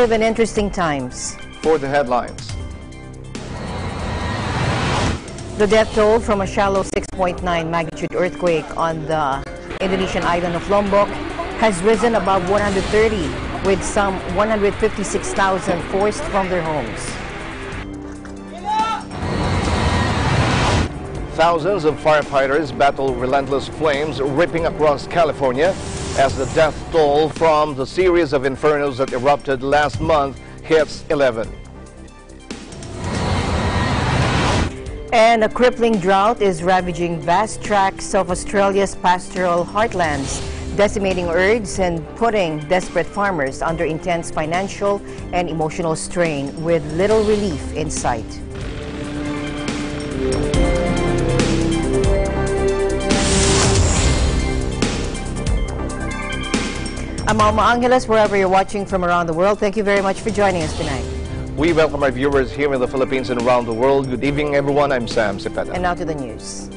live in interesting times. For the headlines. The death toll from a shallow 6.9 magnitude earthquake on the Indonesian island of Lombok has risen above 130, with some 156,000 forced from their homes. Thousands of firefighters battle relentless flames ripping across California as the death toll from the series of infernos that erupted last month hits 11. And a crippling drought is ravaging vast tracts of Australia's pastoral heartlands, decimating herds and putting desperate farmers under intense financial and emotional strain with little relief in sight. I'm Alma Angeles, wherever you're watching from around the world. Thank you very much for joining us tonight. We welcome our viewers here in the Philippines and around the world. Good evening, everyone. I'm Sam Cepeda. And now to the news.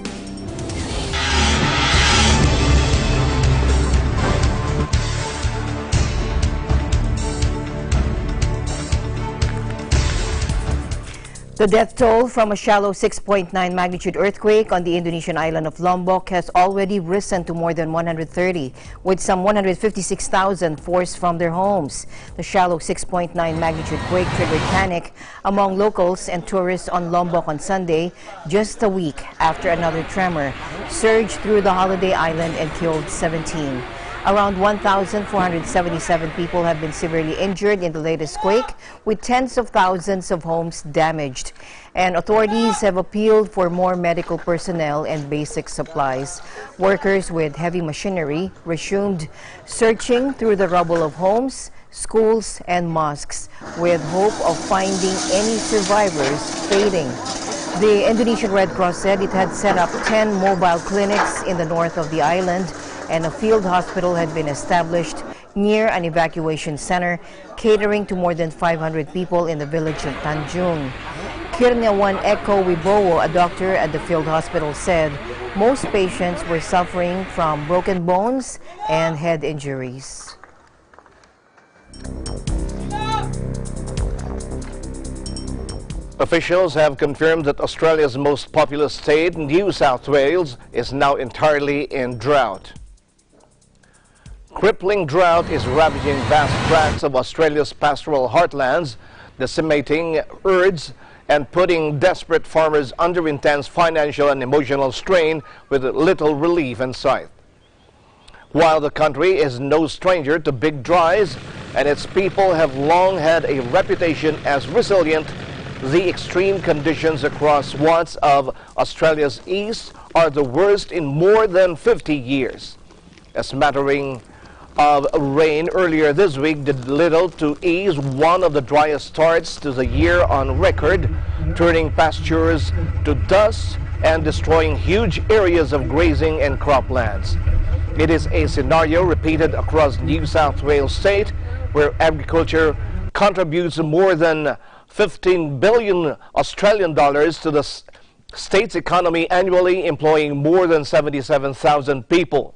The death toll from a shallow 6.9 magnitude earthquake on the Indonesian island of Lombok has already risen to more than 130, with some 156,000 forced from their homes. The shallow 6.9 magnitude quake triggered panic among locals and tourists on Lombok on Sunday, just a week after another tremor surged through the holiday island and killed 17. Around 1,477 people have been severely injured in the latest quake, with tens of thousands of homes damaged. And authorities have appealed for more medical personnel and basic supplies. Workers with heavy machinery resumed searching through the rubble of homes, schools, and mosques, with hope of finding any survivors fading. The Indonesian Red Cross said it had set up 10 mobile clinics in the north of the island, and a field hospital had been established near an evacuation center, catering to more than 500 people in the village of Tanjung. Kirnawan Eko Wibowo, a doctor at the field hospital, said most patients were suffering from broken bones and head injuries. Officials have confirmed that Australia's most populous state, New South Wales, is now entirely in drought. Crippling drought is ravaging vast tracts of Australia's pastoral heartlands, decimating herds and putting desperate farmers under intense financial and emotional strain with little relief in sight. While the country is no stranger to big dries and its people have long had a reputation as resilient, the extreme conditions across swaths of Australia's east are the worst in more than 50 years. A smattering of rain earlier this week did little to ease one of the driest starts to the year on record, turning pastures to dust and destroying huge areas of grazing and croplands. It is a scenario repeated across New South Wales state, where agriculture contributes more than 15 billion Australian dollars to the state's economy annually, employing more than 77,000 people.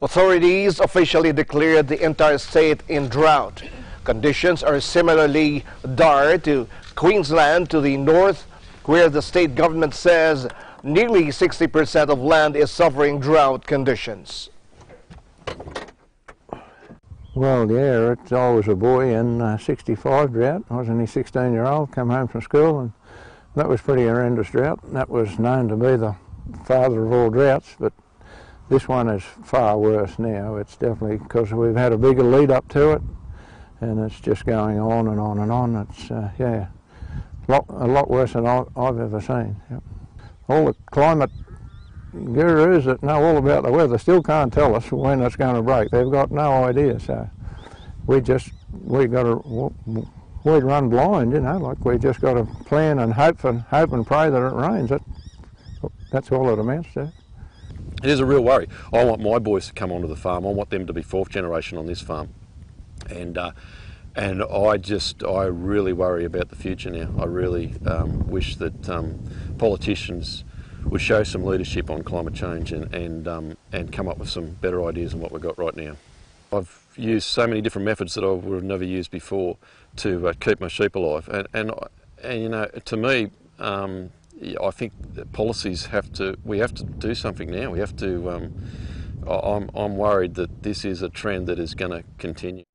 Authorities officially declared the entire state in drought. Conditions are similarly dire to Queensland to the north, where the state government says nearly 60% of land is suffering drought conditions. Well, yeah, I was a boy in 65 drought. I was only 16-year-old, come home from school, and that was pretty horrendous drought. That was known to be the father of all droughts, but this one is far worse now. It's definitely because we've had a bigger lead up to it, and it's just going on and on and on. It's, yeah, a lot worse than I've ever seen. Yep. All the climate gurus that know all about the weather still can't tell us when it's going to break. They've got no idea, so we'd run blind, you know, like we just got to plan and hope and pray that it rains. That's all it amounts to. It is a real worry. I want my boys to come onto the farm. I want them to be fourth generation on this farm, and I really worry about the future now. I really wish that politicians would show some leadership on climate change and come up with some better ideas than what we've got right now. I've used so many different methods that I would have never used before to keep my sheep alive, and you know, to me, I think that policies we have to do something now. We have to. I'm worried that this is a trend that is going to continue.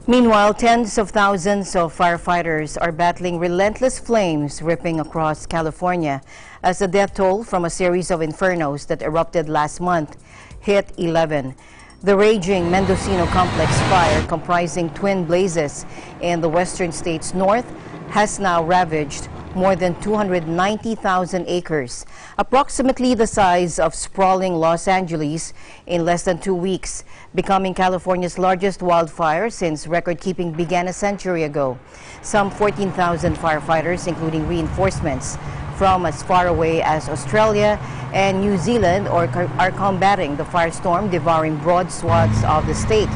Meanwhile, tens of thousands of firefighters are battling relentless flames ripping across California as the death toll from a series of infernos that erupted last month hit 11. The raging Mendocino Complex fire, comprising twin blazes in the western states north, has now ravaged more than 290,000 acres, approximately the size of sprawling Los Angeles, in less than 2 weeks, becoming California's largest wildfire since record-keeping began a century ago. Some 14,000 firefighters, including reinforcements from as far away as Australia and New Zealand, are combating the firestorm devouring broad swaths of the state.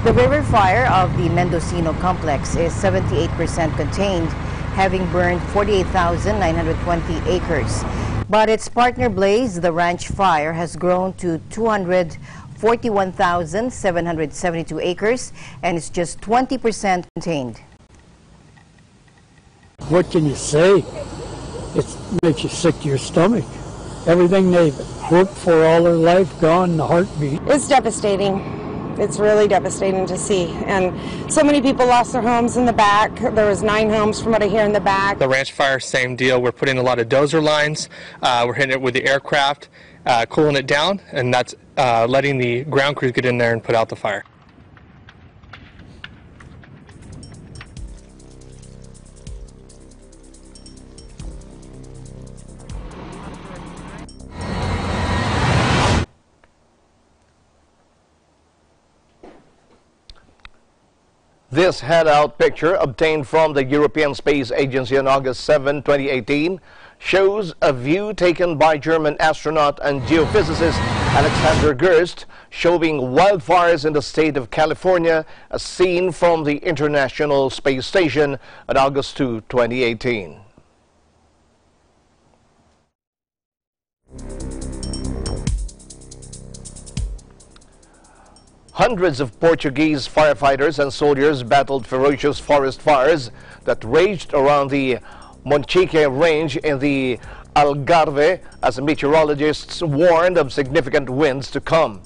The river fire of the Mendocino Complex is 78% contained, having burned 48,920 acres. But its partner blaze, the ranch fire, has grown to 241,772 acres and is just 20% contained. What can you say? It makes you sick to your stomach. Everything they've worked for all their life gone in a heartbeat. It's devastating. It's really devastating to see, and so many people lost their homes in the back. There was 9 homes from what I hear in the back. The ranch fire, same deal. We're putting a lot of dozer lines. We're hitting it with the aircraft, cooling it down, and that's letting the ground crews get in there and put out the fire. This handout picture, obtained from the European Space Agency on August 7, 2018, shows a view taken by German astronaut and geophysicist Alexander Gerst, showing wildfires in the state of California, as seen from the International Space Station on August 2, 2018. Hundreds of Portuguese firefighters and soldiers battled ferocious forest fires that raged around the Monchique range in the Algarve as meteorologists warned of significant winds to come.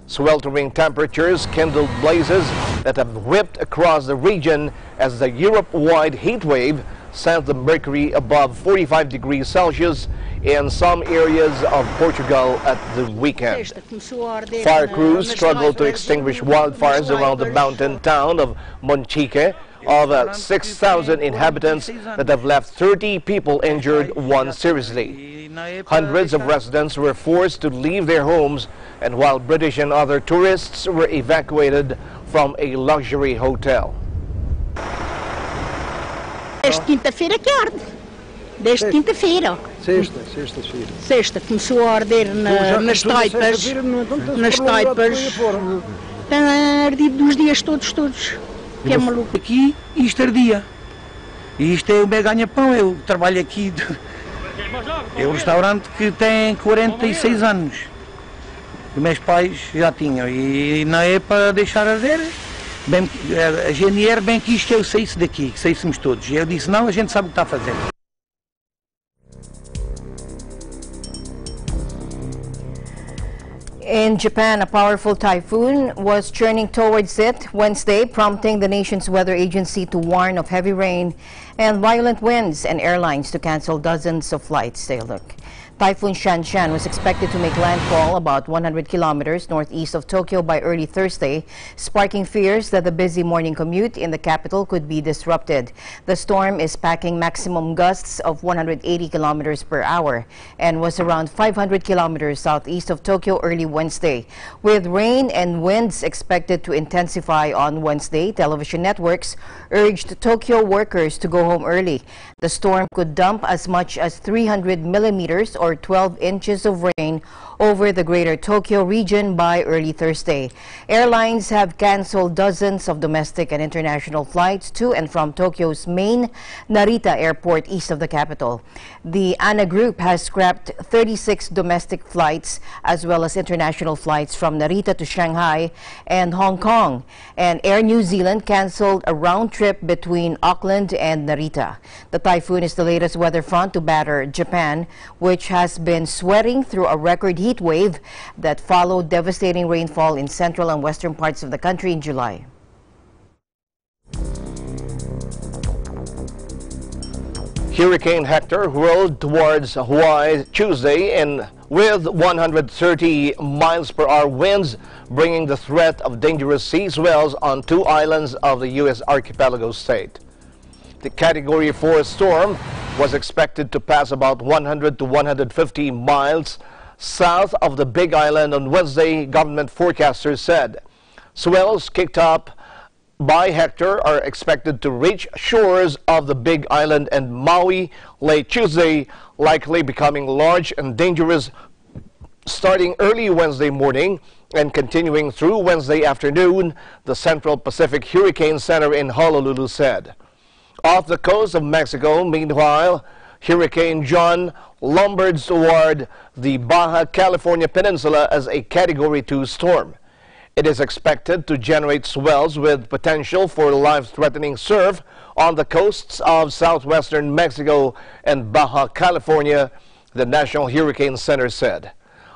Sweltering temperatures kindled blazes that have ripped across the region as the Europe-wide heat wave sent the mercury above 45 degrees Celsius in some areas of Portugal at the weekend. Fire crews struggled to extinguish wildfires around the mountain town of Monchique of 6,000 inhabitants that have left 30 people injured, 1 seriously. Hundreds of residents were forced to leave their homes, and while British and other tourists were evacuated from a luxury hotel. Desde quinta-feira que arde. Desde quinta-feira. Sexta-feira. Sexta, começou a arder nas taipas. Nas taipas. Tem ardido dos dias todos. Que é maluco. Aqui isto ardia. E isto é o meu ganha-pão. Eu trabalho aqui. É um restaurante que tem 46 anos. Os meus pais já tinham. E não é para deixar arder. Bem, a GNR bem quis que eu saísse daqui, que saíssemos todos. E eu disse, não, a gente sabe o que está a fazer. In Japan, a powerful typhoon was churning towards it Wednesday, prompting the nation's weather agency to warn of heavy rain and violent winds and airlines to cancel dozens of flights. Take a look. Typhoon Shanshan was expected to make landfall about 100 kilometers northeast of Tokyo by early Thursday, sparking fears that the busy morning commute in the capital could be disrupted. The storm is packing maximum gusts of 180 kilometers per hour and was around 500 kilometers southeast of Tokyo early Wednesday. With rain and winds expected to intensify on Wednesday, television networks urged Tokyo workers to go home early. The storm could dump as much as 300 millimeters or or 12 inches of rain over the greater Tokyo region by early Thursday. Airlines have canceled dozens of domestic and international flights to and from Tokyo's main Narita airport east of the capital. The ANA Group has scrapped 36 domestic flights as well as international flights from Narita to Shanghai and Hong Kong. And Air New Zealand canceled a round trip between Auckland and Narita. The typhoon is the latest weather front to batter Japan, which has been sweating through a record heat wave that followed devastating rainfall in central and western parts of the country in July. Hurricane Hector rolled towards Hawaii Tuesday with 130 miles per hour winds, bringing the threat of dangerous sea swells on 2 islands of the U.S. archipelago state. The Category 4 storm was expected to pass about 100 to 150 miles south of the Big Island on Wednesday, government forecasters said. Swells kicked up by Hector are expected to reach shores of the Big Island and Maui late Tuesday, likely becoming large and dangerous starting early Wednesday morning and continuing through Wednesday afternoon, the Central Pacific Hurricane Center in Honolulu said. Off the coast of Mexico, meanwhile, Hurricane John lumbered toward the Baja California Peninsula as a Category 2 storm. It is expected to generate swells with potential for life-threatening surf on the coasts of southwestern Mexico and Baja California, the National Hurricane Center said.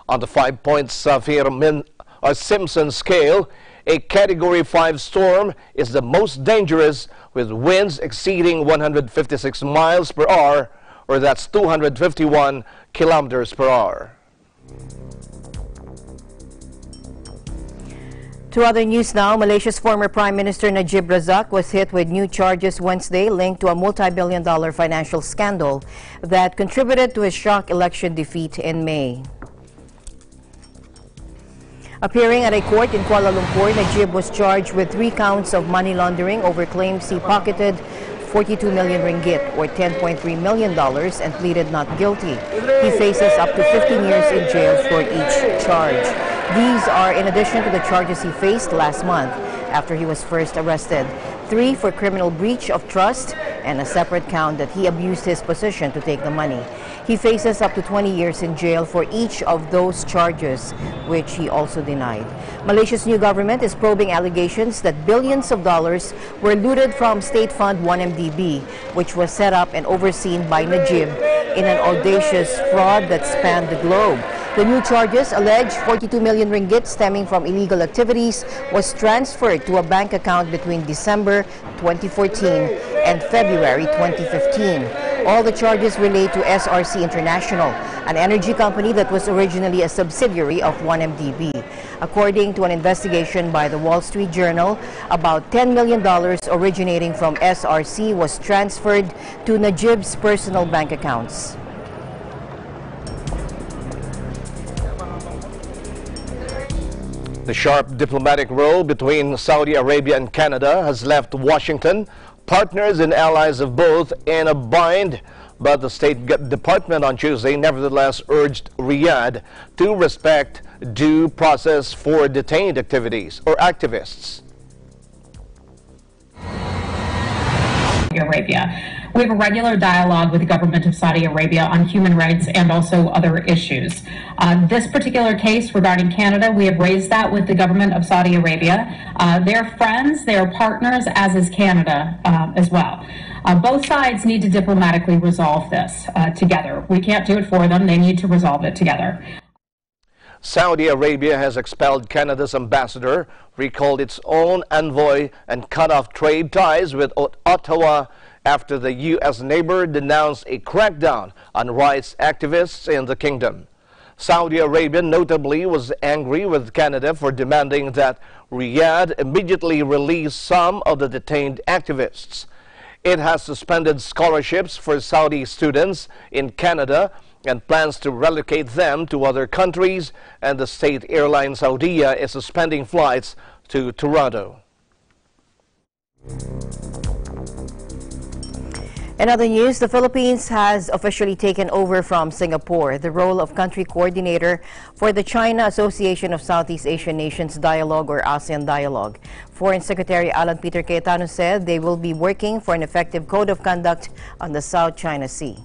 On the 5-point Saffir-Simpson scale, a Category 5 storm is the most dangerous, with winds exceeding 156 miles per hour, or that's 251 kilometers per hour. To other news now, Malaysia's former Prime Minister Najib Razak was hit with new charges Wednesday linked to a multi-billion-dollar financial scandal that contributed to his shock election defeat in May. Appearing at a court in Kuala Lumpur, Najib was charged with 3 counts of money laundering over claims he pocketed 42 million ringgit or $10.3 million and pleaded not guilty. He faces up to 15 years in jail for each charge. These are in addition to the charges he faced last month after he was first arrested. 3 for criminal breach of trust and a separate count that he abused his position to take the money. He faces up to 20 years in jail for each of those charges, which he also denied. Malaysia's new government is probing allegations that billions of dollars were looted from State Fund 1MDB, which was set up and overseen by Najib in an audacious fraud that spanned the globe. The new charges allege 42 million ringgit stemming from illegal activities was transferred to a bank account between December 2014 and February 2015. All the charges relate to SRC International, an energy company that was originally a subsidiary of 1MDB. According to an investigation by the Wall Street Journal, about $10 million originating from SRC was transferred to Najib's personal bank accounts. The sharp diplomatic row between Saudi Arabia and Canada has left Washington, partners and allies of both, in a bind, but the State Department on Tuesday nevertheless urged Riyadh to respect due process for detained activists. Arabia. We have a regular dialogue with the government of Saudi Arabia on human rights and also other issues. This particular case regarding Canada, we have raised that with the government of Saudi Arabia. They're friends, they're partners, as is Canada as well. Both sides need to diplomatically resolve this together. We can't do it for them, they need to resolve it together. Saudi Arabia has expelled Canada's ambassador, recalled its own envoy, and cut off trade ties with Ottawa after the U.S. neighbor denounced a crackdown on rights activists in the kingdom. Saudi Arabia notably was angry with Canada for demanding that Riyadh immediately release some of the detained activists. It has suspended scholarships for Saudi students in Canada and plans to relocate them to other countries, and the state airline Saudia is suspending flights to Toronto. In other news, the Philippines has officially taken over from Singapore the role of country coordinator for the China Association of Southeast Asian Nations Dialogue, or ASEAN Dialogue. Foreign Secretary Alan Peter Cayetano said they will be working for an effective code of conduct on the South China Sea.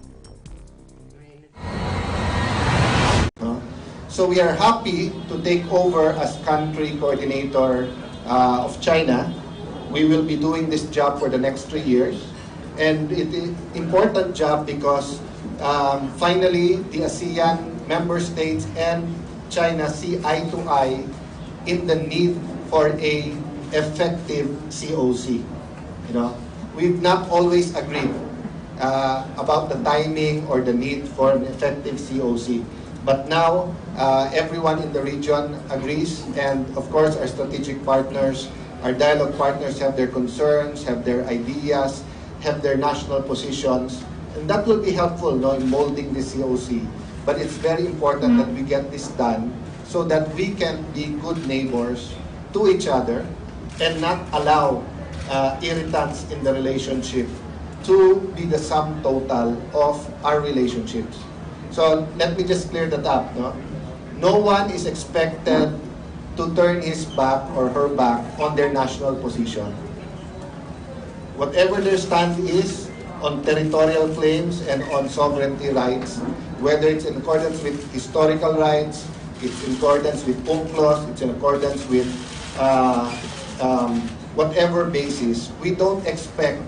So we are happy to take over as country coordinator of China. We will be doing this job for the next 3 years. And it is an important job because finally the ASEAN member states and China see eye to eye in the need for a effective COC. You know, we've not always agreed about the timing or the need for an effective COC. But now everyone in the region agrees, and of course our strategic partners, our dialogue partners have their concerns, have their ideas, have their national positions, and that will be helpful in molding the COC. But it's very important that we get this done so that we can be good neighbors to each other and not allow irritants in the relationship to be the sum total of our relationships. So let me just clear that up. No one is expected to turn his back or her back on their national position. Whatever their stand is on territorial claims and on sovereignty rights, whether it's in accordance with historical rights, it's in accordance with UNCLOS, it's in accordance with whatever basis, we don't expect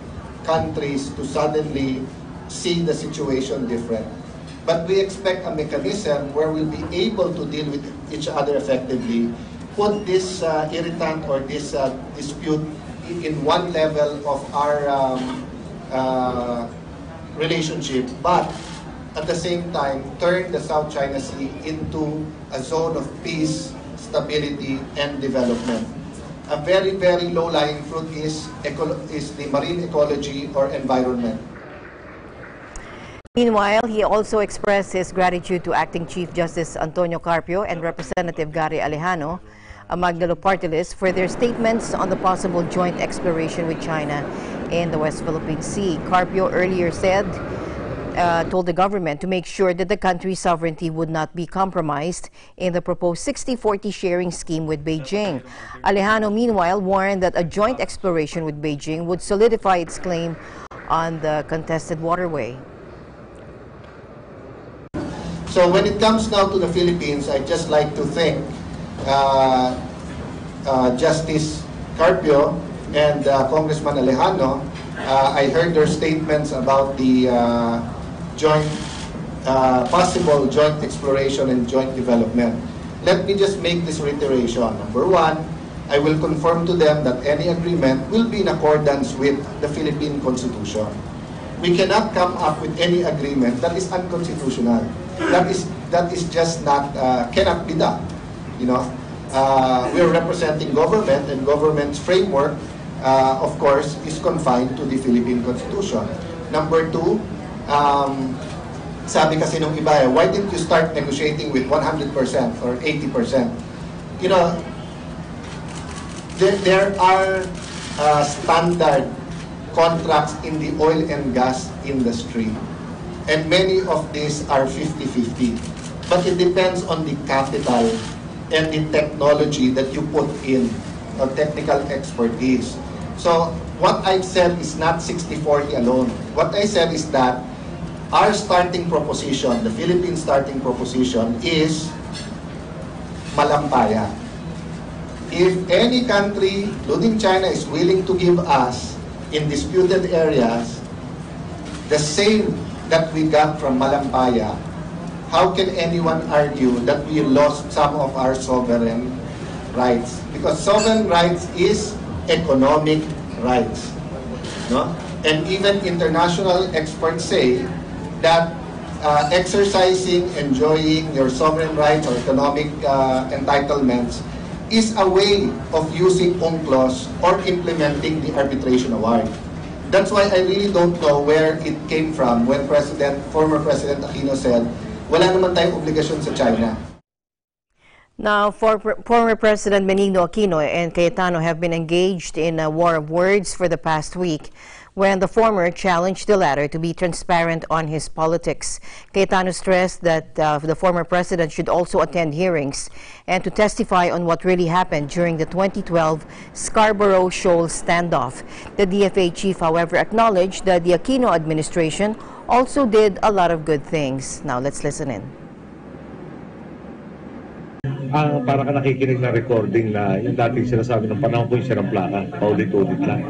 countries to suddenly see the situation different. But we expect a mechanism where we'll be able to deal with each other effectively, put this irritant or this dispute in one level of our relationship, but at the same time turn the South China Sea into a zone of peace, stability, and development. A very, very low-lying fruit is the marine ecology or environment. Meanwhile, he also expressed his gratitude to Acting Chief Justice Antonio Carpio and Representative Gary Alejano, a Magdalo party list, for their statements on the possible joint exploration with China in the West Philippine Sea. Carpio earlier told the government to make sure that the country's sovereignty would not be compromised in the proposed 60-40 sharing scheme with Beijing. Alejano, meanwhile, warned that a joint exploration with Beijing would solidify its claim on the contested waterway. So when it comes now to the Philippines, I'd just like to thank Justice Carpio and Congressman Alejano. I heard their statements about the possible joint exploration and joint development. Let me just make this reiteration. Number one, I will confirm to them that any agreement will be in accordance with the Philippine Constitution. We cannot come up with any agreement that is unconstitutional. That is just not cannot be done. You know, we are representing government, and government's framework, of course, is confined to the Philippine Constitution. Number two, sabi kasi nung iba, why didn't you start negotiating with 100% or 80%? You know, there are standard contracts in the oil and gas industry, and many of these are 50-50. But it depends on the capital and the technology that you put in, or technical expertise. So what I've said is not 60-40 alone. What I said is that our starting proposition, the Philippine starting proposition, is malampaya. If any country, including China, is willing to give us in disputed areas the same that we got from malampaya, how can anyone argue that we lost some of our sovereign rights? Because sovereign rights is economic rights. No? And even international experts say that exercising, enjoying your sovereign rights or economic entitlements is a way of using UNCLOS or implementing the arbitration award. That's why I really don't know where it came from when former President Aquino said, wala naman tayong obligasyon sa China. Now, former President Benigno Aquino and Cayetano have been engaged in a war of words for the past week, when the former challenged the latter to be transparent on his politics. Cayetano stressed that the former president should also attend hearings and to testify on what really happened during the 2012 Scarborough Shoal standoff. The DFA chief, however, acknowledged that the Aquino administration also did a lot of good things. Now let's listen in. Para ka nakikinig na recording na yung dating sinasabi ng panahon ko yung siya ng plaka, paulit-ulit lang.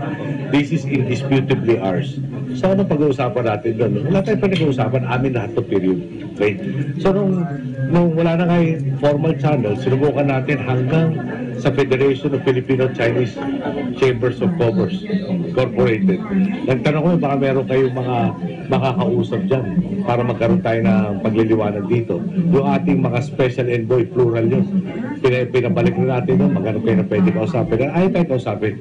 This is indisputably ours. So anong pag-uusapan natin doon? Wala tayong pinag-uusapan, amin lahat to period. Okay? So nung wala na kayo formal channel, sinubukan natin hanggang sa Federation of Filipino-Chinese Chambers of Commerce Incorporated. Nagtanong ko baka meron kayong mga makakausap dyan para magkaroon tayo ng pagliliwanag dito. Yung ating mga special envoy, plural yun. Pinabalik na natin nun, magkano kayo na pwede kausapin. Ayaw tayo kausapin.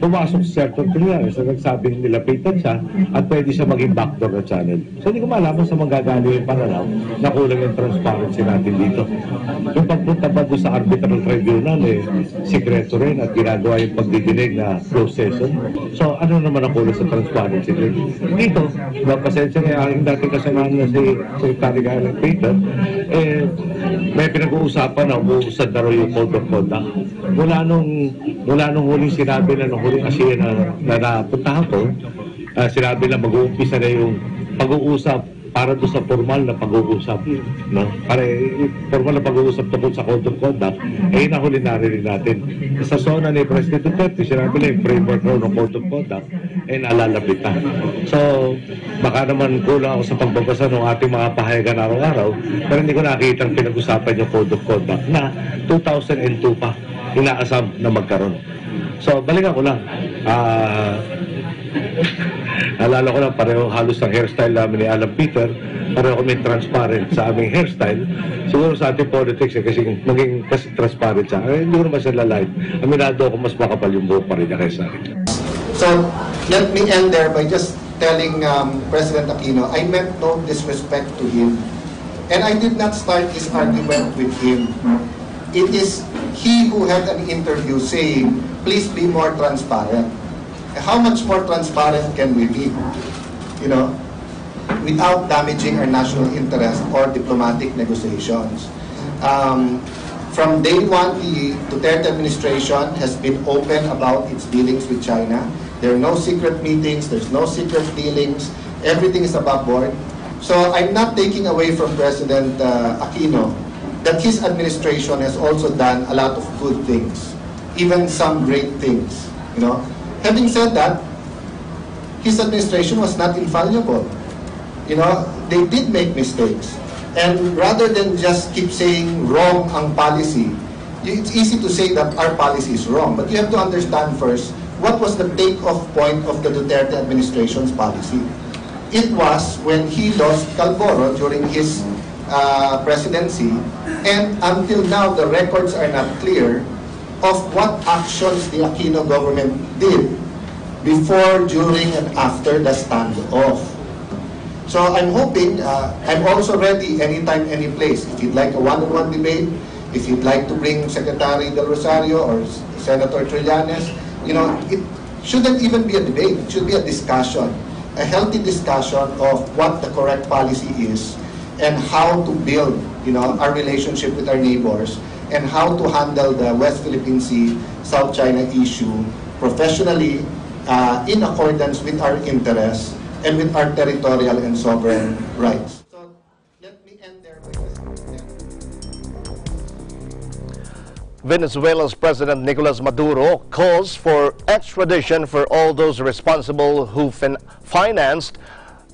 Pumasok sa Sector 3 so nagsabing nilapitan siya at pwede siya maging backdoor na channel. So hindi ko malaman sa magagali yung pananaw na kulang yung transparency natin dito. Yung pagpunta pa doon sa arbitral tribunal, sikreto rin at ginagawa yung pagdidinig na closed session. So ano naman ang kulang sa transparency dito? Pasensya na yung dating kasamahan na si Secretary Galen Peter, may pinag-uusapan na umuusad na rin yung code of conduct. Mula nung huling sinabi na nung huling kasi na napuntahan ko, sinabi na mag-uumpisa na yung pag-uusap para doon sa formal na pag-uusap. No? Para formal na pag-uusap tungkol sa code of conduct, nahuli narinig natin. Sa zona ni President Duterte, sinabi na yung framework ng code of conduct, nalalapit na. So, baka naman kulang ako sa pagbabasa ng ating mga pahayagan araw-araw, pero hindi ko nakikita ang pinag-usapan yung code of conduct na 2002 pa inaasam na magkaroon. So, balikan ko lang. Alala ko lang, pareho halos ang hairstyle namin ni Alan Peter, pareho kami transparent sa aming hairstyle. Siguro sa ating politics, kasi maging transparent siya. Hindi ko naman siya lalive. Aminado ako, mas makapal yung buhok pa rin niya kaysa akin. So, let me end there by just telling President Aquino, I meant no disrespect to him. And I did not start this argument with him. It is he who had an interview saying, please be more transparent. How much more transparent can we be, without damaging our national interest or diplomatic negotiations? From day one, the Duterte administration has been open about its dealings with China. There are no secret meetings, there's no secret dealings, everything is above board. So I'm not taking away from President Aquino that his administration has also done a lot of good things, even some great things, Having said that, his administration was not infallible. They did make mistakes. And rather than just keep saying wrong ang policy, it's easy to say that our policy is wrong. But you have to understand first, what was the take-off point of the Duterte administration's policy? It was when he lost Calvoro during his presidency. And until now, the records are not clear of what actions the Aquino government did before, during, and after the standoff. So I'm hoping, I'm also ready anytime, any place. If you'd like a one-on-one debate, if you'd like to bring Secretary Del Rosario or Senator Trillanes, it shouldn't even be a debate. It should be a discussion, a healthy discussion of what the correct policy is and how to build, our relationship with our neighbors, and how to handle the West Philippine Sea, South China issue professionally, in accordance with our interests and with our territorial and sovereign rights. So let me end there by Venezuela's President Nicolas Maduro calls for extradition for all those responsible who financed,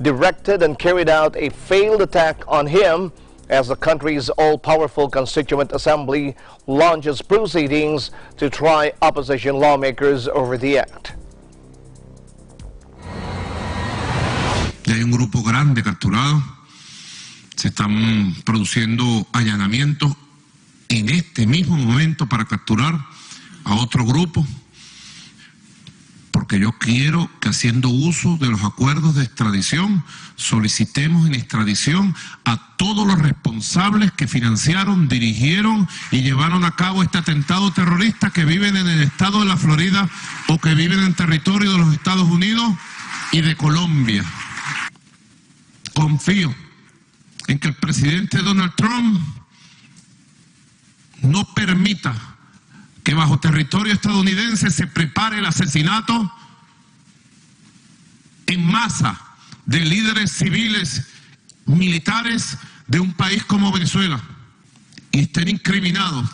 directed, and carried out a failed attack on him as the country's all-powerful Constituent Assembly launches proceedings to try opposition lawmakers over the act. Ya hay un grupo grande capturado, se están produciendo allanamientos en este mismo momento para capturar a otro grupo, porque yo quiero que, haciendo uso de los acuerdos de extradición, solicitemos en extradición a todos los responsables que financiaron, dirigieron y llevaron a cabo este atentado terrorista, que viven en el estado de la Florida o que viven en territorio de los Estados Unidos, y de Colombia. Confío en que el presidente Donald Trump no permita que bajo territorio estadounidense se prepare el asesinato en masa de líderes civiles, militares de un país como Venezuela y estén incriminados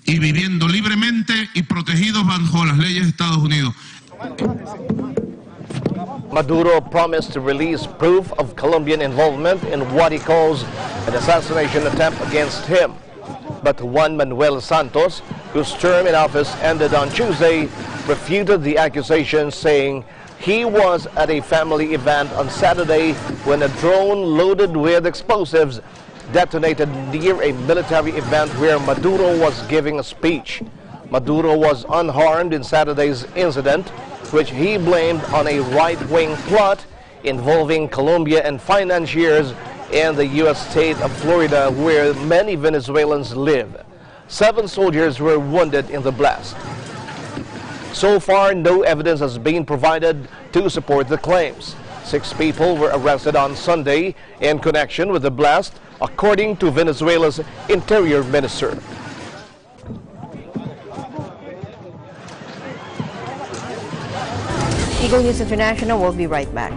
y viviendo libremente y protegidos bajo las leyes de Estados Unidos. Maduro promised to release proof of Colombian involvement in what he calls an assassination attempt against him. But Juan Manuel Santos, whose term in office ended on Tuesday, refuted the accusation, saying he was at a family event on Saturday when a drone loaded with explosives detonated near a military event where Maduro was giving a speech. Maduro was unharmed in Saturday's incident, which he blamed on a right-wing plot involving Colombia and financiers in the U.S. state of Florida, where many Venezuelans live. 7 soldiers were wounded in the blast. So far, no evidence has been provided to support the claims. 6 people were arrested on Sunday in connection with the blast, according to Venezuela's Interior Minister. Eagle News International will be right back.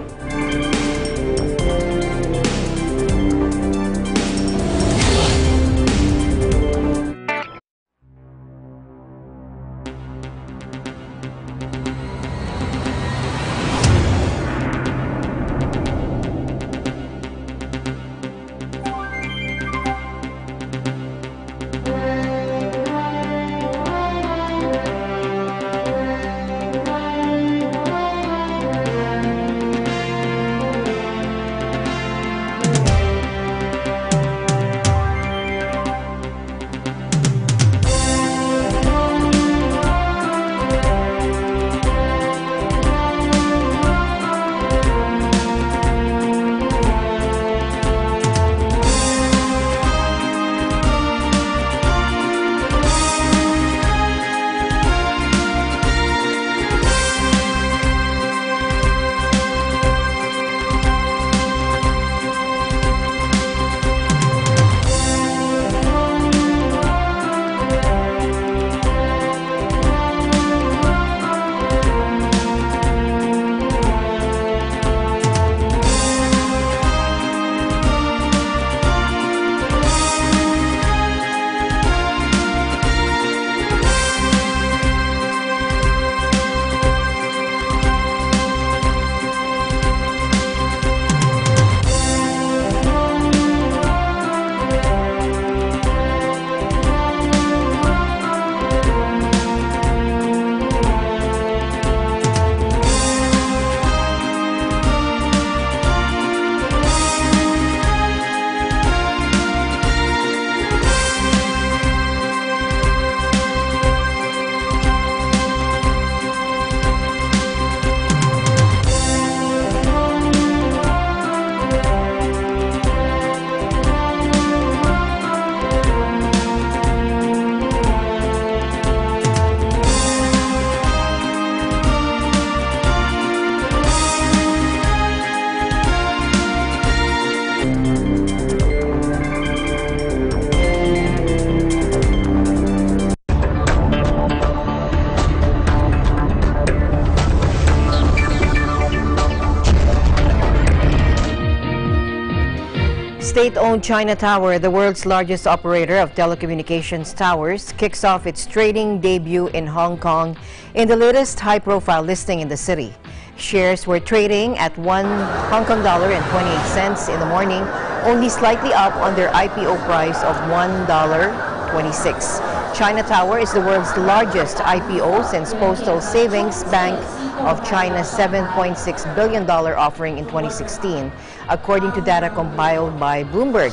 State-owned China Tower, the world's largest operator of telecommunications towers, kicks off its trading debut in Hong Kong in the latest high-profile listing in the city. Shares were trading at $1 in the morning, only slightly up on their IPO price of $1.26. China Tower is the world's largest IPO since Postal Savings Bank of China's $7.6 billion offering in 2016, according to data compiled by Bloomberg.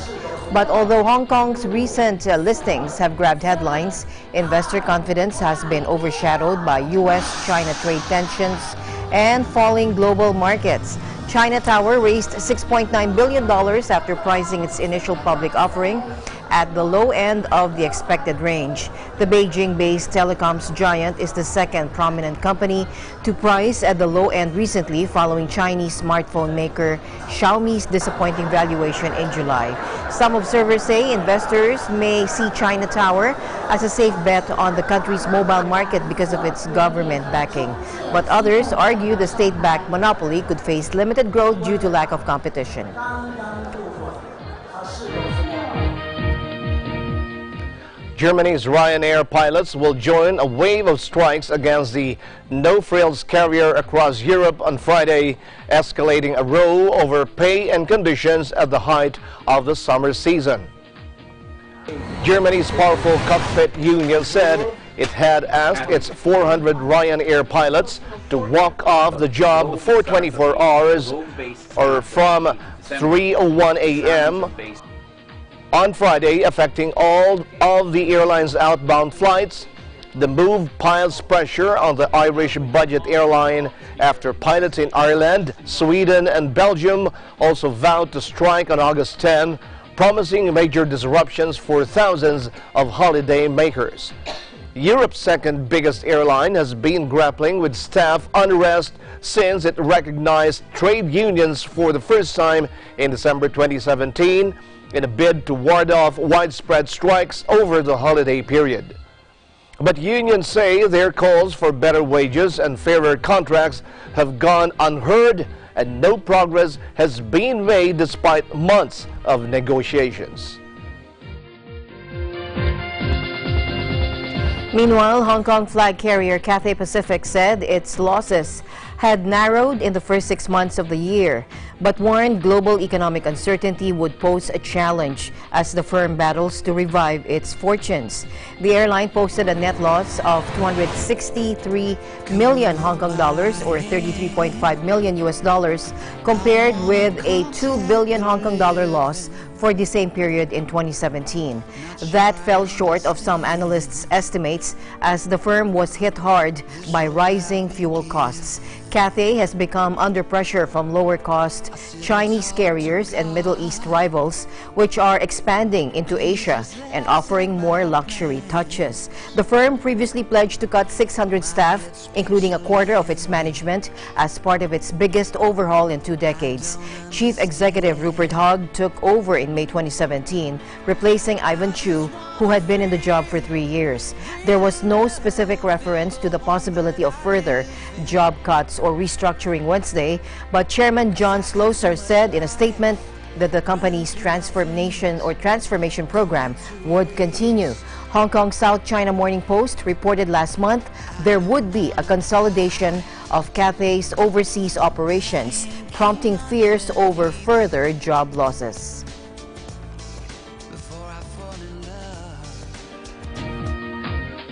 But although Hong Kong's recent listings have grabbed headlines, investor confidence has been overshadowed by U.S.-China trade tensions and falling global markets. China Tower raised $6.9 billion after pricing its initial public offering at the low end of the expected range. The Beijing-based telecoms giant is the second prominent company to price at the low end recently, following Chinese smartphone maker Xiaomi's disappointing valuation in July. Some observers say investors may see China Tower as a safe bet on the country's mobile market because of its government backing. But others argue the state-backed monopoly could face limited growth due to lack of competition. Germany's Ryanair pilots will join a wave of strikes against the no-frills carrier across Europe on Friday, escalating a row over pay and conditions at the height of the summer season. Germany's powerful cockpit union said it had asked its 400 Ryanair pilots to walk off the job for 24 hours or from 3:01 a.m. on Friday, affecting all of the airline's outbound flights. The move piles pressure on the Irish budget airline after pilots in Ireland, Sweden and Belgium also vowed to strike on August 10, promising major disruptions for thousands of holiday makers. Europe's second biggest airline has been grappling with staff unrest since it recognized trade unions for the first time in December 2017 in a bid to ward off widespread strikes over the holiday period. But unions say their calls for better wages and fairer contracts have gone unheard, and no progress has been made despite months of negotiations. Meanwhile, Hong Kong flag carrier Cathay Pacific said its losses had narrowed in the first 6 months of the year, but warned global economic uncertainty would pose a challenge as the firm battles to revive its fortunes. The airline posted a net loss of 263 million Hong Kong dollars or 33.5 million US dollars compared with a 2 billion Hong Kong dollar loss for the same period in 2017. That fell short of some analysts' estimates as the firm was hit hard by rising fuel costs. Cathay has become under pressure from lower-cost Chinese carriers and Middle East rivals, which are expanding into Asia and offering more luxury touches. The firm previously pledged to cut 600 staff, including a quarter of its management, as part of its biggest overhaul in 2 decades. Chief Executive Rupert Hogg took over in May 2017, replacing Ivan Chu, who had been in the job for 3 years. There was no specific reference to the possibility of further job cuts or restructuring Wednesday, but Chairman John Slosar said in a statement that the company's transformation program would continue. Hong Kong South China Morning Post reported last month there would be a consolidation of Cathay's overseas operations, prompting fears over further job losses.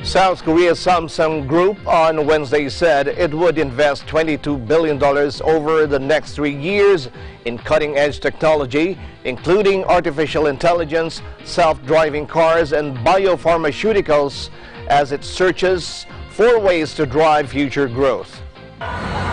South Korea's Samsung Group on Wednesday said it would invest $22 billion over the next 3 years in cutting-edge technology, including artificial intelligence, self-driving cars, and biopharmaceuticals, as it searches for ways to drive future growth.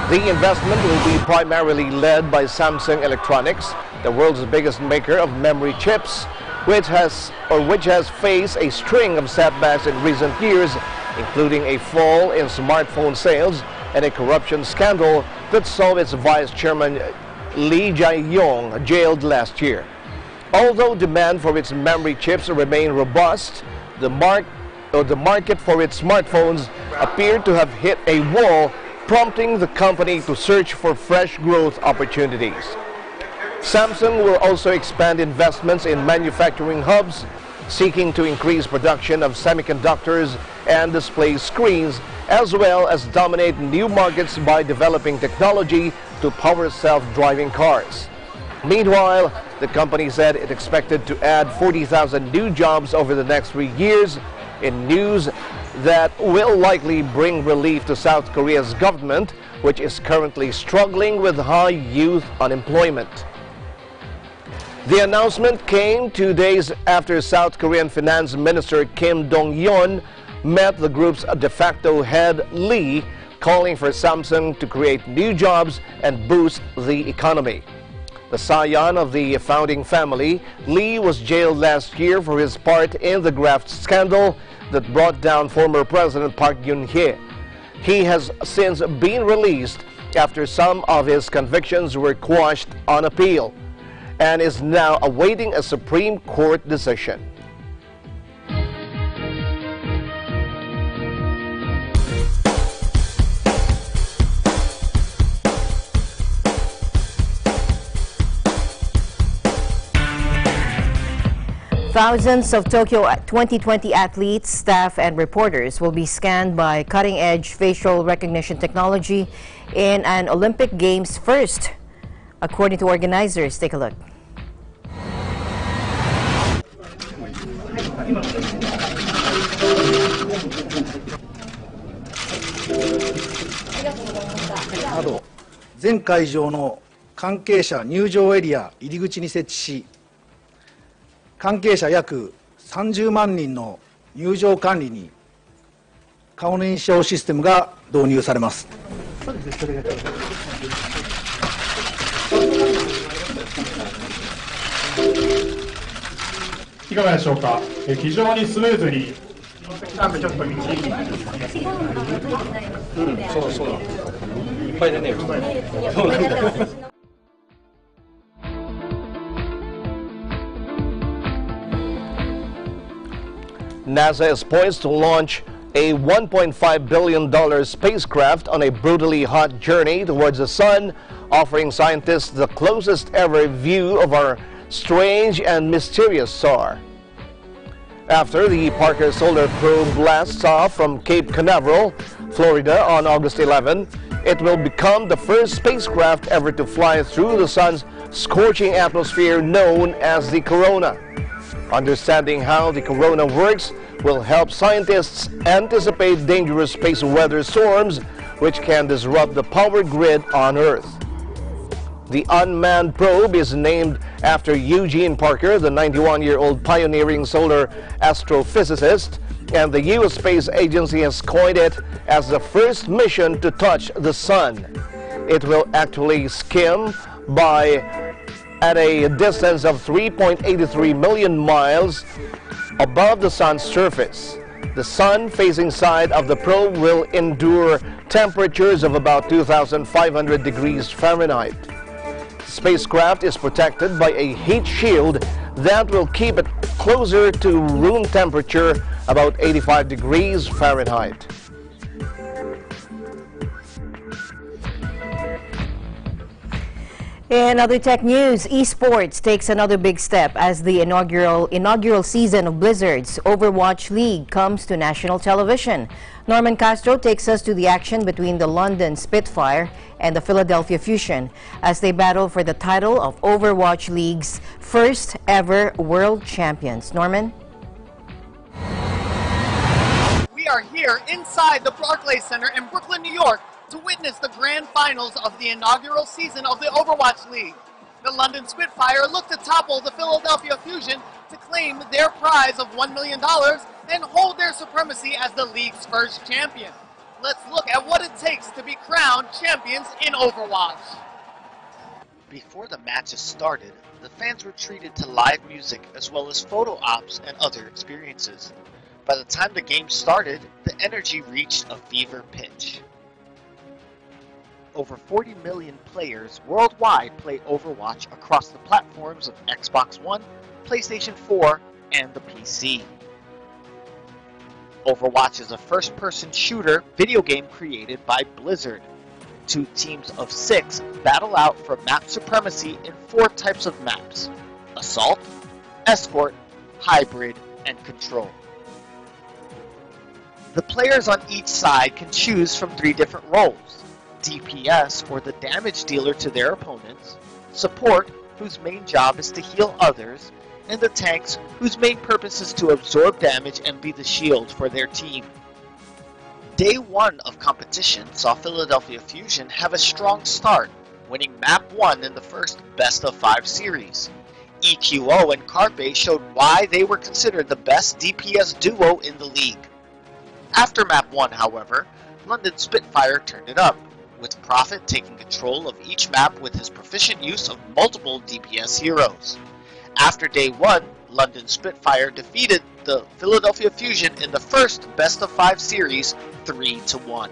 The investment will be primarily led by Samsung Electronics, the world's biggest maker of memory chips, which has faced a string of setbacks in recent years, including a fall in smartphone sales and a corruption scandal that saw its vice chairman Lee Jae-yong jailed last year. Although demand for its memory chips remain robust, the market for its smartphones appeared to have hit a wall, prompting the company to search for fresh growth opportunities. Samsung will also expand investments in manufacturing hubs, seeking to increase production of semiconductors and display screens, as well as dominate new markets by developing technology to power self-driving cars. Meanwhile, the company said it expected to add 40,000 new jobs over the next 3 years, in news that will likely bring relief to South Korea's government, which is currently struggling with high youth unemployment. The announcement came 2 days after South Korean Finance Minister Kim Dong-yeon met the group's de facto head Lee, calling for Samsung to create new jobs and boost the economy. The scion of the founding family, Lee was jailed last year for his part in the graft scandal that brought down former President Park Geun-hye. He has since been released after some of his convictions were quashed on appeal and is now awaiting a Supreme Court decision. Thousands of Tokyo 2020 athletes, staff, and reporters will be scanned by cutting-edge facial recognition technology in an Olympic Games first, according to organizers. Take a look. .全会場の関係者入場エリア入り口に設置し、関係者約30万人の入場管理に顔認証システムが導入されます。いかがでしょうか。非常にスムーズに。ちょっと道。そうそう。いっぱいでね。そうなんだ。NASA is poised to launch a $1.5 billion spacecraft on a brutally hot journey towards the sun, offering scientists the closest ever view of our strange and mysterious star. After the Parker Solar Probe blasts off from Cape Canaveral, Florida on August 11, it will become the first spacecraft ever to fly through the sun's scorching atmosphere known as the corona. Understanding how the corona works will help scientists anticipate dangerous space weather storms which can disrupt the power grid on Earth. The unmanned probe is named after Eugene Parker, the 91-year-old pioneering solar astrophysicist, and the U.S. Space Agency has coined it as the first mission to touch the sun. It will actually skim by at a distance of 3.83 million miles above the sun's surface. The sun-facing side of the probe will endure temperatures of about 2,500 degrees Fahrenheit. The spacecraft is protected by a heat shield that will keep it closer to room temperature, about 85 degrees Fahrenheit. In other tech news, esports takes another big step as the inaugural season of Blizzard's Overwatch League comes to national television. Norman Castro takes us to the action between the London Spitfire and the Philadelphia Fusion as they battle for the title of Overwatch League's first ever world champions. Norman? We are here inside the Barclays Center in Brooklyn, New York, to witness the grand finals of the inaugural season of the Overwatch League. The London Spitfire look to topple the Philadelphia Fusion to claim their prize of $1 million and hold their supremacy as the league's first champion. Let's look at what it takes to be crowned champions in Overwatch. Before the matches started, the fans were treated to live music as well as photo ops and other experiences. By the time the game started, the energy reached a fever pitch. Over 40 million players worldwide play Overwatch across the platforms of Xbox One, PlayStation 4, and the PC. Overwatch is a first-person shooter video game created by Blizzard. 2 teams of 6 battle out for map supremacy in 4 types of maps: Assault, Escort, Hybrid, and Control. The players on each side can choose from 3 different roles: DPS, or the damage dealer to their opponents, Support, whose main job is to heal others, and the tanks, whose main purpose is to absorb damage and be the shield for their team. Day 1 of competition saw Philadelphia Fusion have a strong start, winning Map 1 in the first Best of 5 series. EQO and Carpe showed why they were considered the best DPS duo in the league. After Map 1, however, London Spitfire turned it up, with Prophet taking control of each map with his proficient use of multiple DPS heroes. After day 1, London Spitfire defeated the Philadelphia Fusion in the first best-of-5 series 3-1.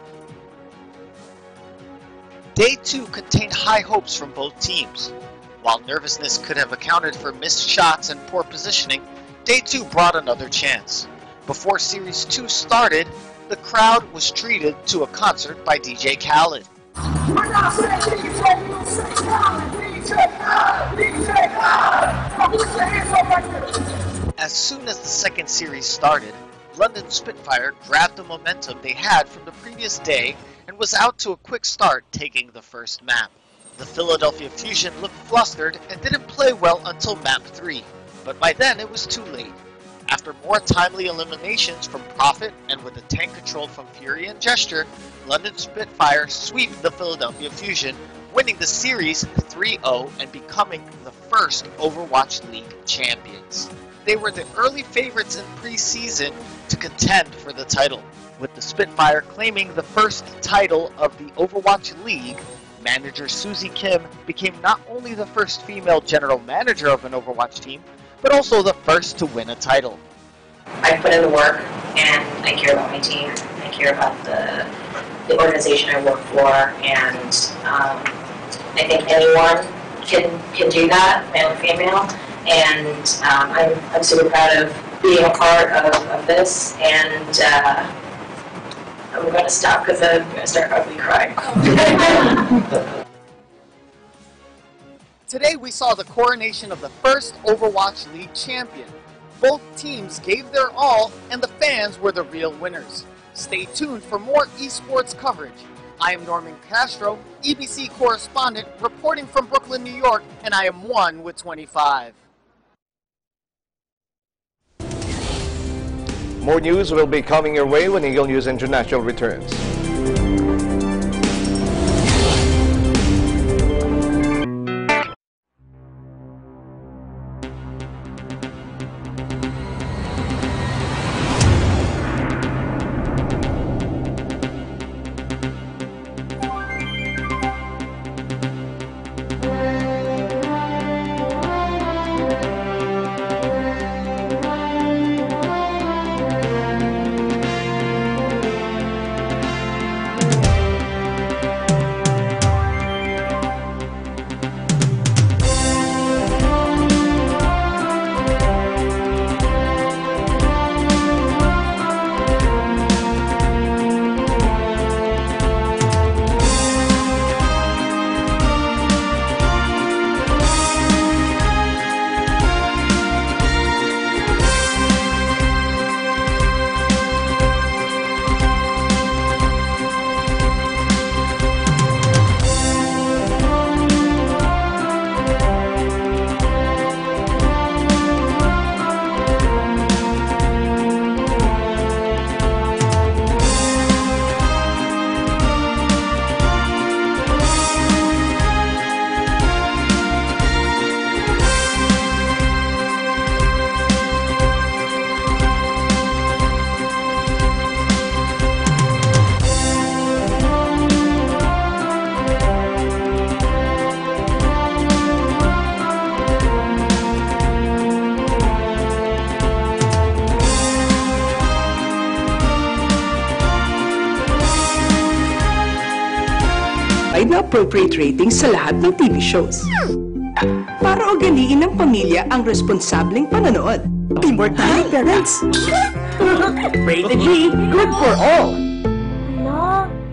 Day 2 contained high hopes from both teams. While nervousness could have accounted for missed shots and poor positioning, Day 2 brought another chance. Before Series 2 started, the crowd was treated to a concert by DJ Khaled. As soon as the second series started, London Spitfire grabbed the momentum they had from the previous day and was out to a quick start taking the first map. The Philadelphia Fusion looked flustered and didn't play well until map 3, but by then it was too late. After more timely eliminations from Prophet and with a tank control from Fury and Gesture, London Spitfire swept the Philadelphia Fusion, winning the series 3-0 and becoming the first Overwatch League champions. They were the early favorites in pre-season to contend for the title, with the Spitfire claiming the first title of the Overwatch League. Manager Susie Kim became not only the first female general manager of an Overwatch team, but also the first to win a title. I put in the work and I care about my team. I care about the organization I work for, and I think anyone can do that, male or female, and I'm super proud of being a part of this, and I'm going to stop because I'm going to start ugly crying. Today we saw the coronation of the first Overwatch League champion. Both teams gave their all, and the fans were the real winners. Stay tuned for more esports coverage. I am Norman Castro, EBC correspondent, reporting from Brooklyn, New York, and I am 1 with 25. More news will be coming your way when Eagle News International returns. na appropriate ratings sa lahat ng TV shows. Para ugaliin ng pamilya ang responsableng panonood. Teamwork tayo, parents! Rated G, good for all.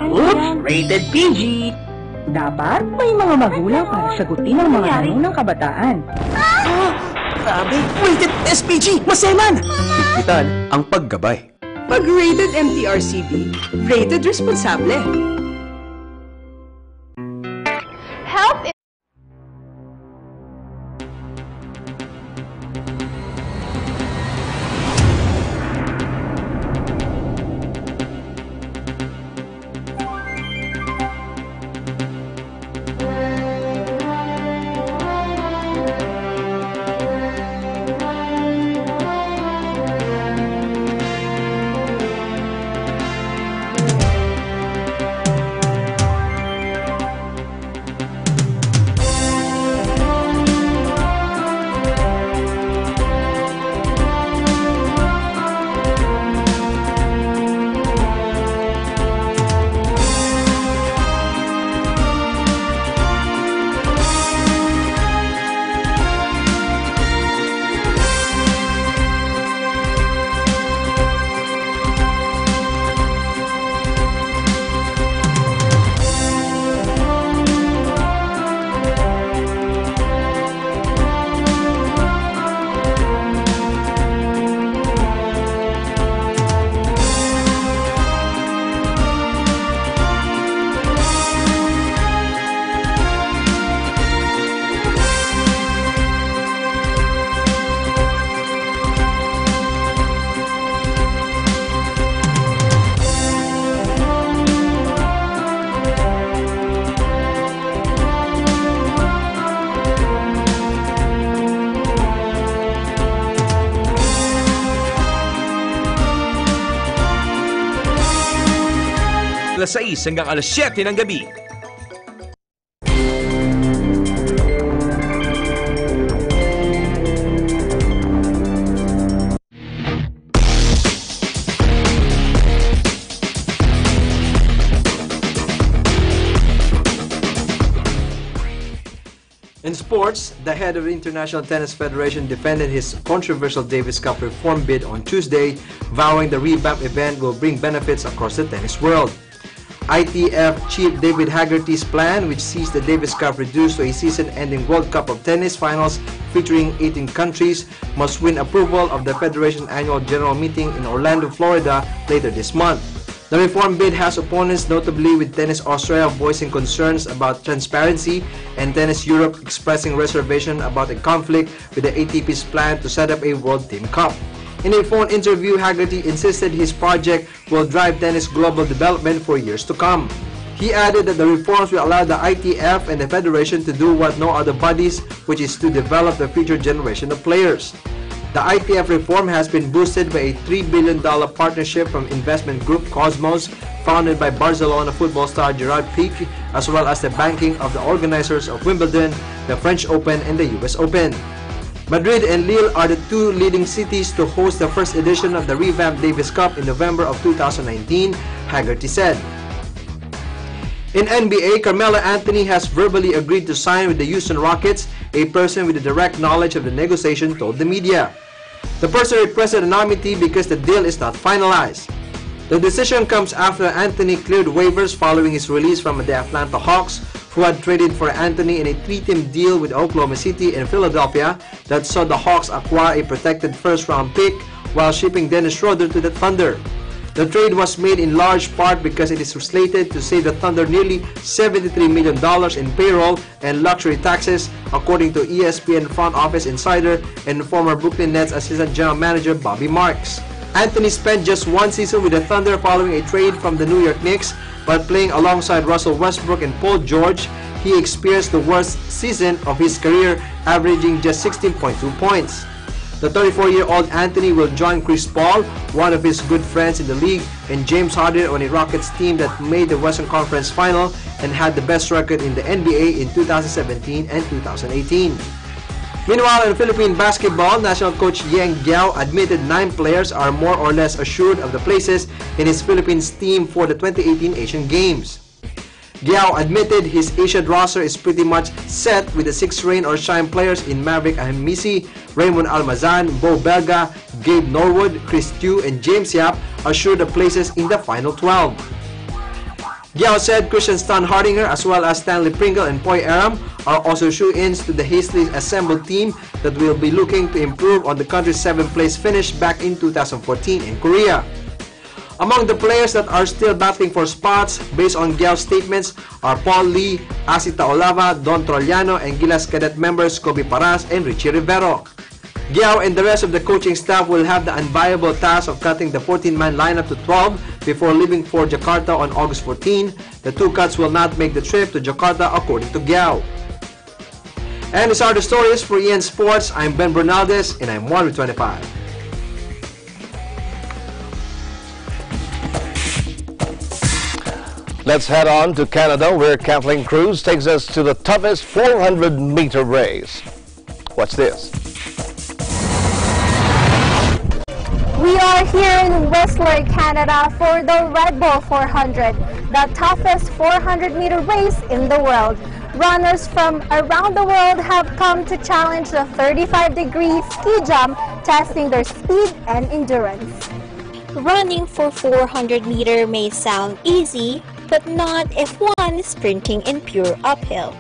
Oops, rated PG. Dapat may mga magulang para sagutin ang mga tanong ng kabataan. Grabe, rated SPG, maselan! Higpitan ang paggabay. Pag rated MTRCB, rated responsable. Help! alas 6 hanggang alas 7 ng gabi. In sports, the head of the International Tennis Federation defended his controversial Davis Cup reform bid on Tuesday, vowing the revamped event will bring benefits across the tennis world. ITF Chief David Haggerty's plan, which sees the Davis Cup reduced to a season-ending World Cup of Tennis finals featuring 18 countries, must win approval of the Federation Annual General Meeting in Orlando, Florida later this month. The reform bid has opponents, notably with Tennis Australia voicing concerns about transparency and Tennis Europe expressing reservation about a conflict with the ATP's plan to set up a World Team Cup. In a phone interview, Haggerty insisted his project will drive tennis global development for years to come. He added that the reforms will allow the ITF and the Federation to do what no other bodies, which is to develop the future generation of players. The ITF reform has been boosted by a $3 billion partnership from investment group Cosmos, founded by Barcelona football star Gerard Piqué, as well as the backing of the organizers of Wimbledon, the French Open, and the US Open. Madrid and Lille are the two leading cities to host the first edition of the revamped Davis Cup in November of 2019, Haggerty said. In NBA, Carmelo Anthony has verbally agreed to sign with the Houston Rockets, a person with a direct knowledge of the negotiation told the media. The person requested anonymity because the deal is not finalized. The decision comes after Anthony cleared waivers following his release from the Atlanta Hawks, who had traded for Anthony in a 3-team deal with Oklahoma City and Philadelphia that saw the Hawks acquire a protected first-round pick while shipping Dennis Schroeder to the Thunder. The trade was made in large part because it is slated to save the Thunder nearly $73 million in payroll and luxury taxes, according to ESPN front office insider and former Brooklyn Nets assistant general manager Bobby Marks. Anthony spent just one season with the Thunder following a trade from the New York Knicks, but playing alongside Russell Westbrook and Paul George, he experienced the worst season of his career, averaging just 16.2 points. The 34-year-old Anthony will join Chris Paul, one of his good friends in the league, and James Harden on a Rockets team that made the Western Conference Final and had the best record in the NBA in 2017 and 2018. Meanwhile, in Philippine basketball, national coach Yang Giao admitted 9 players are more or less assured of the places in his Philippines team for the 2018 Asian Games. Giao admitted his Asian roster is pretty much set with the 6 rain or shine players in Maverick Ahmisi, Raymond Almazan, Bo Belga, Gabe Norwood, Chris Tew, and James Yap assured the places in the final 12. Giao said Christian Stan Hardinger as well as Stanley Pringle and Poy Aram are also shoe-ins to the hastily assembled team that will be looking to improve on the country's 7th place finish back in 2014 in Korea. Among the players that are still battling for spots, based on Giao statements, are Paul Lee, Asita Olava, Don Trollano, and Gilas Cadet members Kobe Paras and Richie Rivero. Giao and the rest of the coaching staff will have the unviable task of cutting the 14-man lineup to 12 before leaving for Jakarta on August 14. The 2 cuts will not make the trip to Jakarta, according to Giao. And these are the stories for EN Sports. I'm Ben Bernaldez, and I'm 1 with 25. Let's head on to Canada, where Kathleen Cruz takes us to the toughest 400-meter race. Watch this. We are here in Whistler, Canada for the Red Bull 400, the toughest 400-meter race in the world. Runners from around the world have come to challenge the 35-degree ski jump, testing their speed and endurance. Running for 400 meters may sound easy, but not if one is sprinting in pure uphill.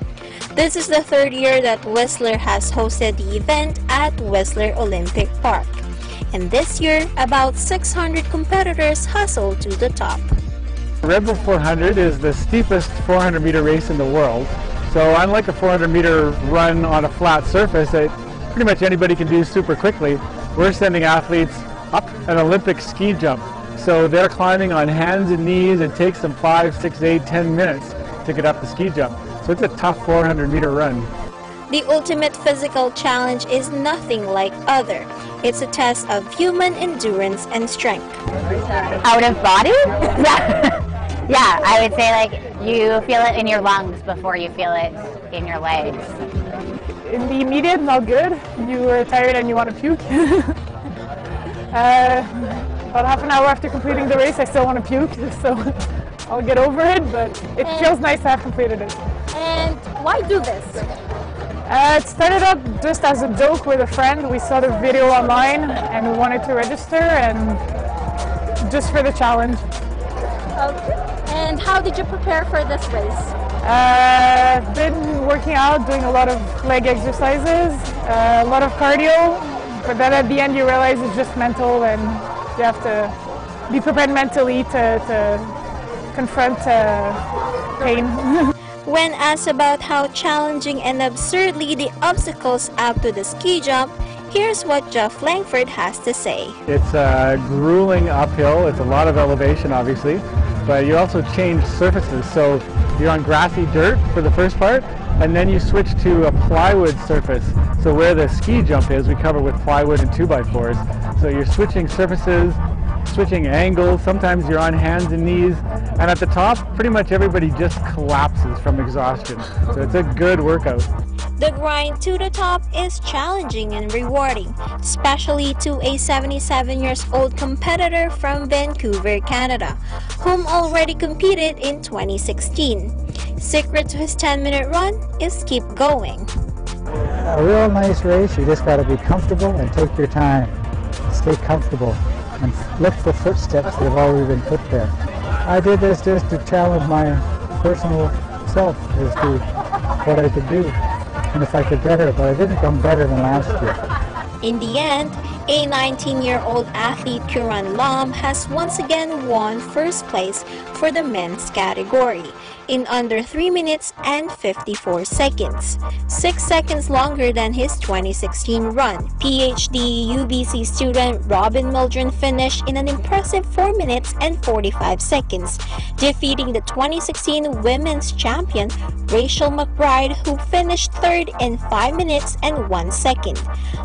This is the 3rd year that Whistler has hosted the event at Whistler Olympic Park. And this year, about 600 competitors hustled to the top. Red Bull 400 is the steepest 400-meter race in the world. So unlike a 400-meter run on a flat surface that pretty much anybody can do super quickly, we're sending athletes up an Olympic ski jump. So they're climbing on hands and knees. It takes them 5, 6, 8, 10 minutes to get up the ski jump. So it's a tough 400-meter run. The ultimate physical challenge is nothing like other. It's a test of human endurance and strength. Out of body? Yeah. Yeah, I would say like you feel it in your lungs before you feel it in your legs. In the immediate, not good. You are tired and you want to puke. About half an hour after completing the race, I still want to puke, so I'll get over it, but it feels nice to have completed it. And why do this? It started up just as a joke with a friend. We saw the video online and we wanted to register, and just for the challenge. Okay. And how did you prepare for this race? I've been working out, doing a lot of leg exercises, a lot of cardio, but then at the end you realize it's just mental, and you have to be prepared mentally to confront pain. When asked about how challenging and absurdly the obstacles up to the ski jump, here's what Jeff Langford has to say. It's a grueling uphill. It's a lot of elevation, obviously, but you also change surfaces. So you're on grassy dirt for the first part, and then you switch to a plywood surface. So where the ski jump is, we cover with plywood and 2x4s. So you're switching surfaces, switching angles. Sometimes you're on hands and knees. And at the top, pretty much everybody just collapses from exhaustion. So it's a good workout. The grind to the top is challenging and rewarding, especially to a 77-year-old competitor from Vancouver, Canada, whom already competed in 2016. Secret to his 10-minute run is keep going. A real nice race, you just got to be comfortable and take your time. Stay comfortable and look for footsteps that have already been put there. I did this just to challenge my personal self as to what I could do and if I could better, but I didn't come better than last year. In the end, a 19-year-old athlete, Kuran Lam, has once again won first place for the men's category in under 3 minutes and 54 seconds, 6 seconds longer than his 2016 run. PhD UBC student Robin Mildren finished in an impressive 4 minutes and 45 seconds, defeating the 2016 women's champion Rachel McBride, who finished third in 5 minutes and 1 second.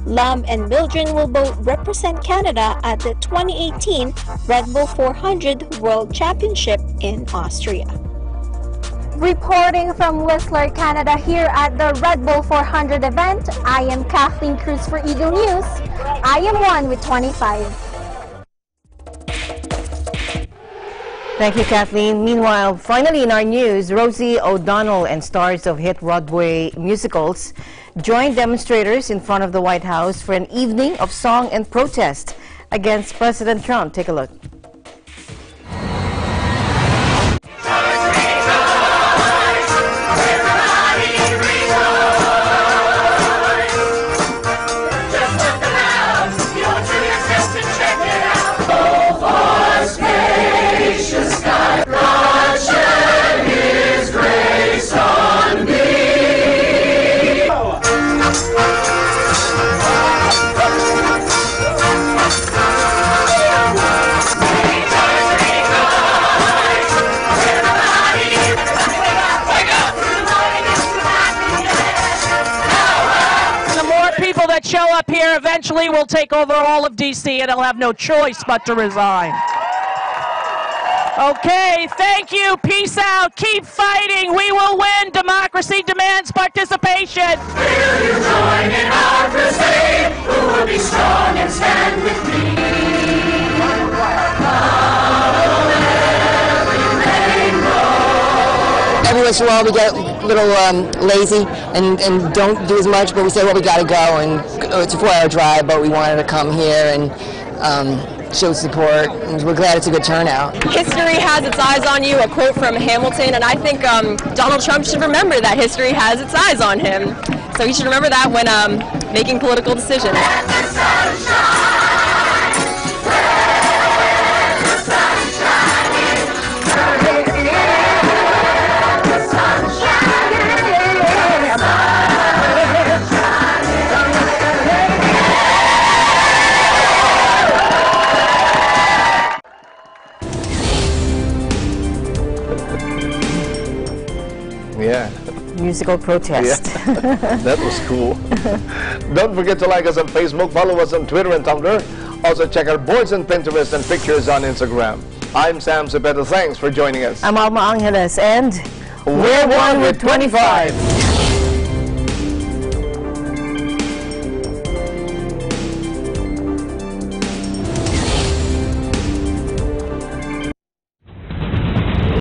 Lam and Mildren will both represent Canada at the 2018 Red Bull 400 World Championship in Austria. Reporting from Whistler, Canada, here at the Red Bull 400 event, I am Kathleen Cruz for Eagle News. I am 1 with 25. Thank you, Kathleen. Meanwhile, finally in our news, Rosie O'Donnell and stars of hit Broadway musicals joined demonstrators in front of the White House for an evening of song and protest against President Trump. Take a look. That show up here eventually will take over all of D.C. and they'll have no choice but to resign. Okay, thank you. Peace out. Keep fighting. We will win. Democracy demands participation. Will you join in our crusade? Who will be strong and stand with me? Every once in a while we get a little lazy and don't do as much, but we say, well, we got to go, and it's a 4-hour drive, but we wanted to come here and show support, and we're glad it's a good turnout. History has its eyes on you, a quote from Hamilton, and I think Donald Trump should remember that history has its eyes on him. So he should remember that when making political decisions. Yeah. Musical protest. Yeah. That was cool. Don't forget to like us on Facebook, follow us on Twitter and Tumblr. Also check our boards on Pinterest and pictures on Instagram. I'm Sam Cepeda. Thanks for joining us. I'm Alma Angeles, and we're one with 25.